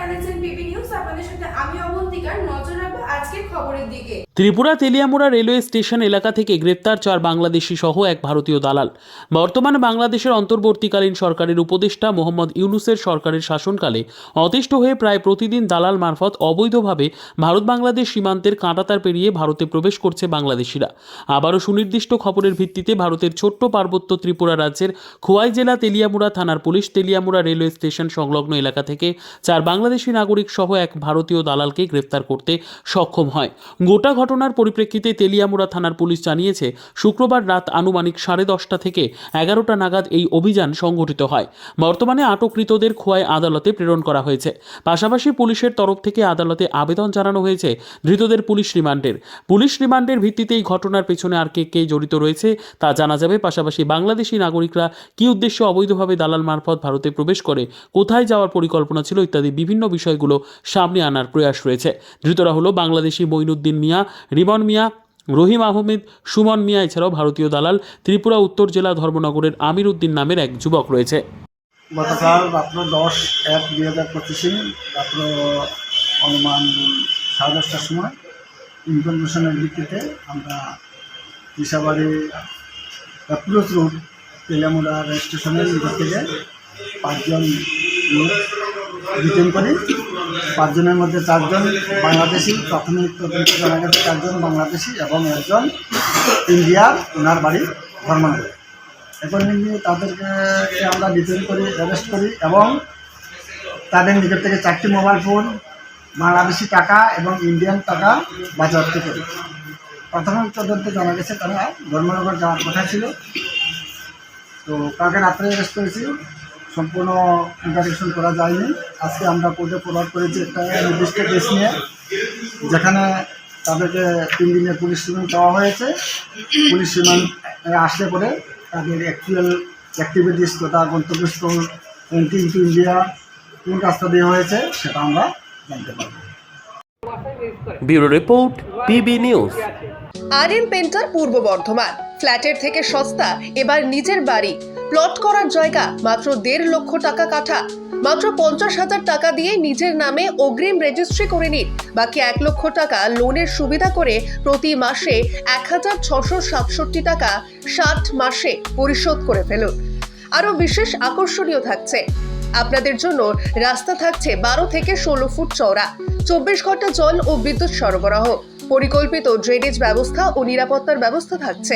দেখছেন PB news. আপনাদের সাথে আমি অবন্তিকার। নজর রাখবো আজকের খবরের দিকে। ত্রিপুরা তেলিয়ামুড়া রেলওয়ে স্টেশন এলাকা থেকে গ্রেপ্তার 4 বাংলাদেশি সহ এক ভারতীয় দালাল। বর্তমানে বাংলাদেশের অন্তর্বর্তীকালীন সরকারের উপদেষ্টা মোহাম্মদ ইউনুসের সরকারের শাসনকালে অতিষ্ঠ হয়ে প্রায় প্রতিদিন দালাল মারফত অবৈধভাবে ভারত বাংলাদেশ সীমান্তের কাঁটাতার পেরিয়ে ভারতে প্রবেশ করছে বাংলাদেশিরা। আবারও সুনির্দিষ্ট খবরের ভিত্তিতে ভারতের ছোট্ট পার্বত্য ত্রিপুরা রাজ্যের খোয়াই জেলা তেলিয়ামুড়া থানার পুলিশ তেলিয়ামুড়া রেলওয়ে স্টেশন সংলগ্ন এলাকা থেকে 4 বাংলাদেশি নাগরিক সহ এক ভারতীয় দালালকে গ্রেপ্তার করতে সক্ষম হয়। গোটা ঘটনার পরিপ্রেক্ষিতে তেলিয়ামুড়া থানার পুলিশ জানিয়েছে, শুক্রবার রাত আনুমানিক 10:30 থেকে 11টা নাগাদ এই অভিযান সংঘটিত হয়। বর্তমানে আটককৃতদের খোয়াই আদালতে প্রেরণ করা হয়েছে। পাশাপাশি পুলিশের তরফ থেকে আদালতে আবেদন জানানো হয়েছে ধৃতদের পুলিশ রিমান্ডের ভিত্তিতে এই ঘটনার পেছনে আর কে জড়িত রয়েছে তা জানা যাবে। পাশাপাশি বাংলাদেশি নাগরিকরা কী উদ্দেশ্যে অবৈধভাবে দালাল মারফত ভারতে প্রবেশ করে, কোথায় যাওয়ার পরিকল্পনা ছিল ইত্যাদি বিভিন্ন বিষয়গুলো সামনে আনার প্রয়াস রয়েছে। ধৃতরা হলো বাংলাদেশি মঈনুদ্দিন মিয়া, রিমন মিয়া, রহিম আহমেদ, সুমন মিয়া, এছাড়াও ভারতীয় দালাল ত্রিপুরা উত্তর জেলা ধর্মনগরের আমির উদ্দিন নামের এক যুবক রয়েছে। গতকাল রাত্র 10/1/2025 রাত্র অনুমান 10:30টার সময় ইনফরমেশনের ভিত্তিতে আমরা দিশাবাড়ি অ্যাপ্রোচ রোড তেলিয়ামুড়া রেল স্টেশনের নিকট থেকে 5জন লোক ডিটেইন করি। 5জনের মধ্যে 4জন বাংলাদেশি, প্রাথমিক তদন্তে জানা গেছে 4জন বাংলাদেশি এবং 1জন ইন্ডিয়ার, ওনার বাড়ি ধর্মনগরে। এখন তাদেরকে আমরা ডিটেইন করি, অ্যারেস্ট করি এবং তাদের নিকট থেকে 4টি মোবাইল ফোন, বাংলাদেশি টাকা এবং ইন্ডিয়ান টাকা বাজেয়াপ্ত করি। প্রাথমিক তদন্তে জানা গেছে তারা ধর্মনগর যাওয়ার কথা ছিল। তো কালকে রাত্রে অ্যারেস্ট করেছি, সম্পূর্ণ ইন্টারভিউশন করা যায়নি। আজকে আমরা কোর্টে ফরওয়ার্ড করেছি একটা নির্দিষ্ট কেস নিয়ে, যেখানে তাদেরকে 3 দিনের পুলিশ রিমান্ড দেওয়া হয়েছে। পুলিশ রিমান্ড আসলে পরে তাদের অ্যাকচুয়াল অ্যাক্টিভিটিস তথা গন্তব্যস্থল এন্ট্রি ইন্টু ইন্ডিয়া কোন রাস্তা দেওয়া হয়েছে সেটা আমরা জানতে পারব। Bureau report, PB news. R painter পূর্ব বর্ধমান। ফ্ল্যাটের থেকে সস্তা এবার নিজের বাড়ি। প্লট করার জায়গা মাত্র 1.5 লক্ষ টাকা কাঠা। মাত্র 50,000 টাকা দিয়ে নিজের নামে অগ্রিম রেজিস্ট্রি করে নিন। বাকি 1 লক্ষ টাকা লোনের সুবিধা করে প্রতি মাসে 1,667 টাকা 60 মাসে পরিশোধ করে ফেলুন। আরও বিশেষ আকর্ষণীয় থাকছে, আপনাদের জন্য রাস্তা থাকছে 12 থেকে 16 ফুট চওড়া, 24 ঘন্টা জল ও বিদ্যুৎ সরবরাহ, পরিকল্পিত ড্রেনেজ ব্যবস্থা ও নিরাপত্তার ব্যবস্থা থাকছে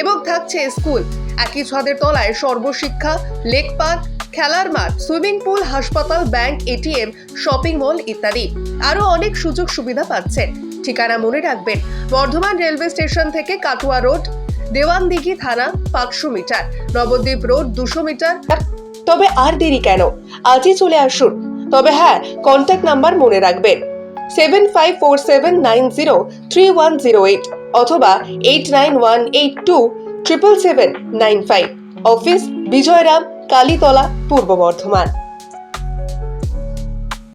এবং থাকছে স্কুল। একই ছাদের তলায় সর্বশিক্ষা, লেক পার্ক, খেলার মাঠ, সুইমিং পুল, হাসপাতাল, ব্যাংক, এটিএম, শপিং মল ইত্যাদি আরও অনেক সুযোগ সুবিধা পাচ্ছেন। ঠিকানা মনে রাখবেন, বর্ধমান রেলওয়ে স্টেশন থেকে কাটুয়া রোড, দেওয়ানদিঘি থানা 500 মিটার, নবদ্বীপ রোড 200 মিটার। তবে আর দেরি কেন, আজই চলে আসুন। তবে হ্যাঁ, কন্ট্যাক্ট নাম্বার মনে রাখবেন 7547903108 অথবা 8918277795। অফিস বিজয়রাম, কালীতলা, পূর্ব বর্ধমান।